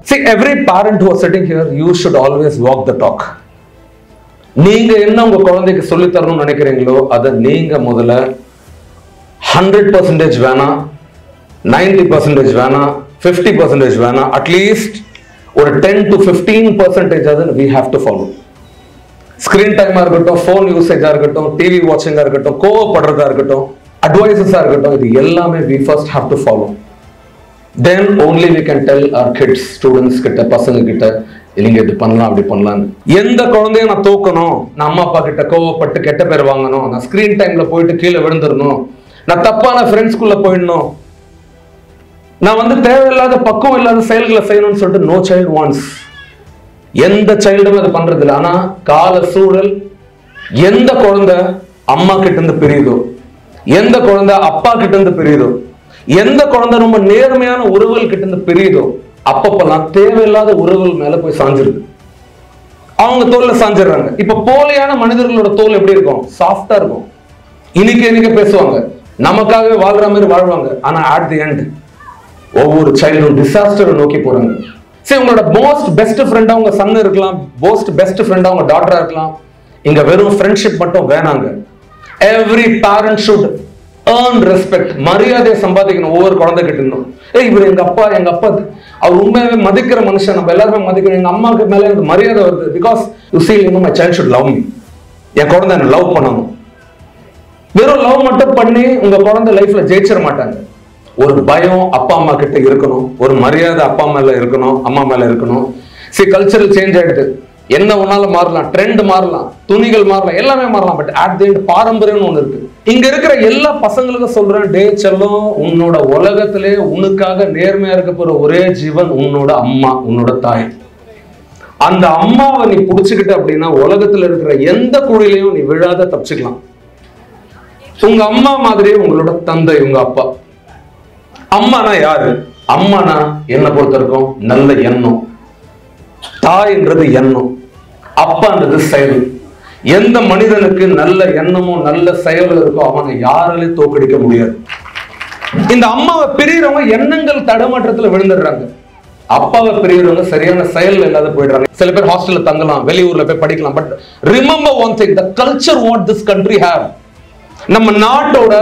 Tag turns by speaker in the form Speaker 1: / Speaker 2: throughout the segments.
Speaker 1: See, every parent who is sitting here, you should always walk the talk. நீங்க என்ன உங்க குழந்தைக்கு சொல்லி தரணும்னு நினைக்கிறீங்களோ அதை நீங்க முதல்ல 100% வேணாம், 90% வேணாம், 50% வேணாம், அட்லீஸ்ட் ஒரு 10 to 15% we have to follow. Screen டைமா இருக்கட்டும், ஃபோன் யூசேஜா இருக்கட்டும், டிவி வாட்சிங்கா இருக்கட்டும், கோவப்படுறதா இருக்கட்டும், அட்வைசஸா இருக்கட்டும், இது எல்லாமே we first have to follow. Then only we can tell our kids, students கிட்ட, பசங்க கிட்ட, நீங்க இது பண்ணலாம் அப்படி பண்ணலான்னு. எந்த குழந்தைய நான் தூக்கணும், நான் அம்மா அப்பா கிட்ட கோவப்பட்டு கெட்ட பேர் வாங்கணும், நான் ஸ்கிரீன் டைம்ல போயிட்டு கீழே விழுந்துடணும், நான் தப்பான ஃப்ரெண்ட்ஸ்குள்ள போயிடணும், நான் தேவையில்லாத பக்குவம் இல்லாத செயல்களை செய்யணும்னு சொல்லிட்டு no child wants. எந்த சைல்டும் அது பண்றது இல்லை. ஆனா கால சூழல் எந்த குழந்தை அம்மா கிட்ட இருந்து பிரியுதோ, எந்த குழந்தை அப்பா கிட்ட இருந்து பிரியுதோ, எந்த குழந்தை ரொம்ப நேர்மையான உறவுகள் கிட்ட இருந்து பிரியுதோ, அப்பப்பெல்லாம் தேவையில்லாத உறவுகள் மேல போய் சாஞ்சிருக்கு, அவங்க தோல்ல சாஞ்சிடுறாங்க. இப்ப போலியான மனிதர்களோட தோல் எப்படி இருக்கும்? சாஃப்டா இருக்கும், இனிக்க பேசுவாங்க, நமக்காகவே வாழ்ற மாதிரி வாழ்வாங்க. ஆனா அட் தி எண்ட் ஒவ்வொரு சைல்டும் டிசாஸ்டரை நோக்கி போறாங்க. சரி, உங்களோட மோஸ்ட் பெஸ்ட் ஃப்ரெண்டா உங்க சன் இருக்கலாம், மோஸ்ட் பெஸ்ட் ஃப்ரெண்டா உங்க டாட்டரா இருக்கலாம். இங்க வெறும் ஃப்ரெண்ட்ஷிப் மட்டும் வேணாங்க. Every parent should earn respect. மரியாதையை சம்பாதிக்கணும் ஒவ்வொரு குழந்தை கிட்ட இருந்தும். இவர் எங்க அப்பா அவர் உண்மையாவே மதிக்கிற மனுஷன், நம்ம எல்லாருமே மதிக்கணும். எங்க அம்மாவுக்கு மேல எனக்கு மரியாதை வருது. Because you see, my child should love me. என் குழந்தை என்ன லவ் பண்ணணும். வெறும் லவ் மட்டும் பண்ணி உங்க குழந்தை லைஃப்ல ஜெயிச்சிட மாட்டாங்க. ஒரு பயம் அப்பா அம்மா கிட்ட இருக்கணும், ஒரு மரியாதை அப்பா மேல இருக்கணும், அம்மா மேல இருக்கணும். சரி, கல்ச்சரல் சேஞ்ச் ஆயிடுது, என்ன ஒன்னாலும் மாறலாம், ட்ரெண்ட் மாறலாம், துணிகள் மாறலாம், எல்லாமே மாறலாம். பட் அட் தி எண்ட் பாரம்பரியம்னு ஒண்ணு இருக்கு. இங்க இருக்கிற எல்லா பசங்களுக்கும் சொல்றேன், டே செல்லம், உன்னோட உலகத்திலே உனக்காக நேர்மையா இருக்க போற ஒரே ஜீவன் உன்னோட அம்மா, உன்னோட தாய். அந்த அம்மாவை நீ புடிச்சுக்கிட்ட அப்படின்னா உலகத்துல இருக்கிற எந்த குழிலையும் நீ விழாத தப்பிச்சுக்கலாம். உங்க அம்மா மாதிரியே உங்களோட தந்தை, உங்க அப்பா. அம்மானா யாரு? அம்மானா என்ன பொறுத்த இருக்கும் நல்ல எண்ணம், தாய்ன்றது எண்ணம், அப்பான்றது செயல். எந்த மனிதனுக்கு நல்ல எண்ணமும் நல்ல செயல் இருக்கோ அவனை யாராலையும் தோக்கடிக்க முடியாது. இந்த அம்மாவை பிரியறவங்க எண்ணங்கள் தடமாற்றத்துல விழுந்துடுறாங்க, அப்பாவை பிரியறவங்க சரியான செயல் இல்லாத போயிடுறாங்க. சில பேர் ஹாஸ்டல்ல தங்கலாம், வெளியூர்ல போய் படிக்கலாம். But remember one thing, the culture what this country have. நம்ம நாட்டோட,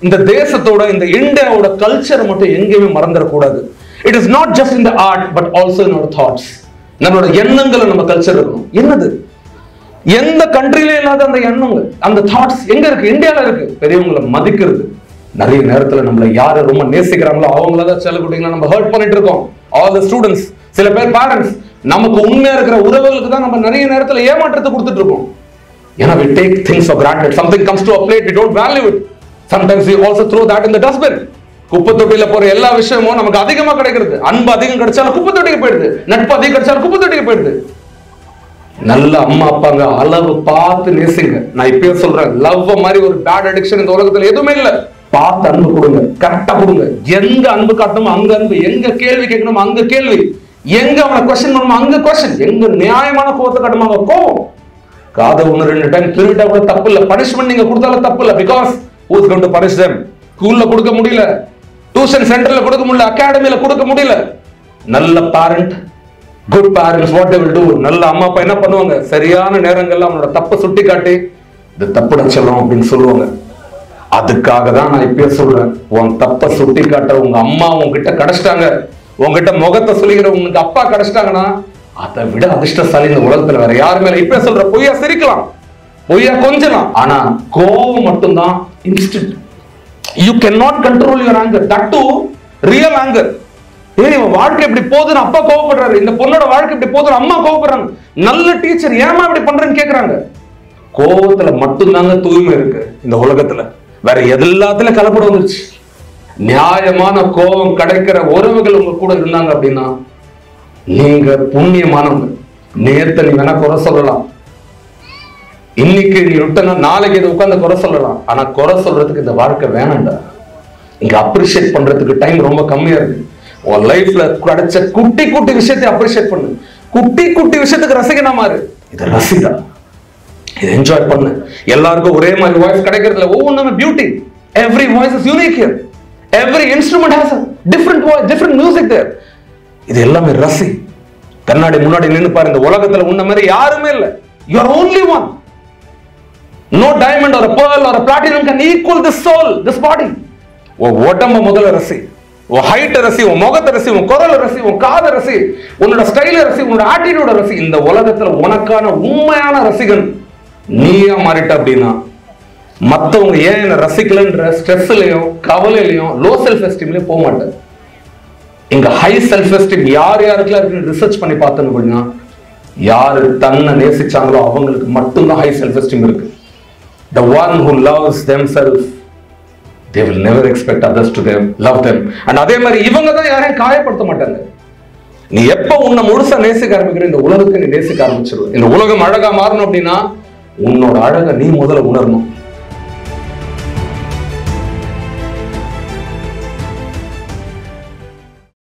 Speaker 1: இந்த தேசத்தோட, இந்த இந்தியாவோட கல்ச்சரை மட்டும் எங்கேயுமே மறந்துடக்கூடாது. It is not just in the art but also in our thoughts. நம்மளோட எண்ணங்களை நம்ம கல்ச்சர் இருக்கணும். என்னது எந்த கண்ட்ரில இல்லாத அந்த எண்ணங்கள், அந்த தாட்ஸ் எங்க இருக்கு? இந்தியால இருக்கு. பெரியவங்களை மதிக்கிறது. நிறைய நேரத்துல நம்மள யாரை ரொம்ப நேசிக்கிறாங்களோ அவங்களதான் சில குட்டிங்களை நம்ம ஹர்ட் பண்ணிட்டு இருக்கோம். ஆல் தி ஸ்டூடெண்ட்ஸ், சில பேர் பேரண்ட்ஸ், நமக்கு உண்மையா இருக்கிற உறவுகளுக்கு தான் நம்ம நிறைய நேரத்துல ஏமாற்றத்தை கொடுத்துட்டு இருக்கோம். ஏன்னா we take things for granted. Something comes to a plate, we don't value it. Sometimes we also throw that in the dustbin. குப்பை தொட்டியில போற எல்லா விஷயமும் நமக்கு அதிகமா கிடைக்கிறது. அன்பு அதிகம் கிடைச்சாலும் குப்பை தொட்டிக்கு போயிடுது, நட்பு அதிகம் கிடைச்சாலும் குப்பை தொட்டிக்கு போயிடுது. நல்ல அம்மா அப்பாங்க, அளவு பார்த்து நேசிங்க. நான் இப்பயே சொல்றேன், லவ் மாதிரி ஒரு பேட் அடிக்ஷன் இந்த உலகத்துல எதுவுமே இல்ல. பார்த்து அன்பு கொடுங்க, கரெக்டா கொடுங்க. எங்க அன்பு காட்டணுமோ அங்க அன்பு, எங்க கேள்வி கேட்கணுமோ அங்க கேள்வி, எங்க அவனை கொஸ்டின் பண்ணணுமோ அங்க கொஸ்டின், எங்க நியாயமான கோவத்தை காட்டணுமோ அங்க கோவம். காதை 1-2 டைம் திருட்டா கூட தப்பு இல்ல, பனிஷ்மெண்ட் நீங்க கொடுத்தாலும் தப்பு இல்ல. Because who is going to punish them? ஸ்கூல்ல கொடுக்க முடியல, டியூஷன் சென்டர்ல கொடுக்க முடியல, அகாடமில கொடுக்க முடியல. நல்ல parent, good parents, what they will do, நல்ல அம்மா அப்பா என்ன பண்ணுவாங்க, சரியான நேரங்கள்ல அவனோட தப்பை சுட்டி காட்டி இது தப்புட செல்லும் அப்படின்னு சொல்லுவாங்க. அதுக்காக தான் நான் இப்பயே சொல்றேன், உன் தப்பை சுட்டி காட்ட உங்க அம்மா உங்ககிட்ட கிடைச்சிட்டாங்க, உங்ககிட்ட முகத்தை சொல்லிக்கிற உங்களுக்கு அப்பா கிடைச்சிட்டாங்கன்னா அதை விட அதிர்ஷ்டசாலி இந்த உலகத்துல வேற யாருமே இல்லை. இப்ப சொல்ற பொய்யா சிரிக்கலாம், பொய்யா கொஞ்சலாம், ஆனா கோவம் மட்டும்தான் instant. You cannot control your anger, that too real anger. இவன் வாழ்க்கை இப்படி போகுதுன்னு அப்பா கோவப்படுறாரு, இந்த பொண்ணோட வாழ்க்கை இப்படி போகுதுன்னு அம்மா கோவப்படுறாங்க. நல்ல டீச்சர் ஏமா இப்படி பண்றேன்னு கேக்குறாங்க. கோவத்துல மட்டும்தாங்க தூய்மை இருக்கு இந்த உலகத்துல, வேற எல்லாத்துல கலப்படம் வந்துருச்சு. நியாயமான கோபம் கிடைக்கிற உறவுகள் உங்க கூட இருந்தாங்க அப்படின்னா நீங்க புண்ணியமானவங்க. நேத்து நீ வேணா குறை சொல்லலாம், இன்னைக்கு நீ விட்டனா நாளைக்கு இதை உட்கார்ந்து குறை சொல்லலாம். ஆனா குறை சொல்றதுக்கு இந்த வாழ்க்கை வேணாண்டா. இங்க அப்ரிஷியேட் பண்றதுக்கு டைம் ரொம்ப கம்மியா இருக்கு. உன் லைஃப்ல கிடைச்ச குட்டி குட்டி விஷயத்தை அப்ரிஷியேட் பண்ணு, குட்டி குட்டி விஷயத்துக்கு ரசிகனா மாறு. இதை ரசிடா, இதை என்ஜாய் பண்ணு. எல்லாருக்கும் ஒரே மாதிரி வாய்ஸ் கிடைக்கிறதுல ஒவ்வொன்றுமே beauty. Every voice is unique here. Every instrument has a different voice, different music there. இது எல்லாமே ரசி. கண்ணாடி முன்னாடி நின்னு பாரு, இந்த உலகத்துல உன்ன மாதிரி யாருமே இல்ல. You are only one. No diamond or a pearl or a platinum can equal this soul, this body. உன் உடம்ப முதல்ல ரசி, உன் ஹைட் ரசி, உன் முகத்தை ரசி, உன் குரல் ரசி, உன் காத ரசி, உன்னோட ஸ்டைல ரசி, உன்னோட ஆட்டிடியூட ரசி. இந்த உலகத்துல உனக்கான உண்மையான ரசிகன் நீயா மாறிட்ட அப்படின்னா மத்தவங்க ஏன் என்ன ரசிக்கலன்ற ஸ்ட்ரெஸ்லயும் கவலையிலையும் லோ செல்ஃப் எஸ்டீம்லயும் போக மாட்டேன். இங்க ஹை செல்ஃப் எஸ்டீம் யார் யாருக்குலாம் இருக்குன்னு ரிசர்ச் பண்ணி பார்த்தோம் அப்படின்னா, யாரு தன்னை நேசிச்சாங்களோ அவங்களுக்கு மட்டும்தான் ஹை செல்ஃப் எஸ்டீம் இருக்கு. The one who loves themselves, they will never expect others to love them. And அதே மாதிரி இவங்க தான் யாரையும் காயப்படுத்த மாட்டாங்க. நீ எப்ப உன்னை முழுசா நேசிக்க ஆரம்பிக்கிற, இந்த உலகத்தை நீ நேசிக்க ஆரம்பிச்சிருவ. இந்த உலகம் அழகா மாறணும் அப்படின்னா உன்னோட அழகை நீ முதல்ல உணரணும்.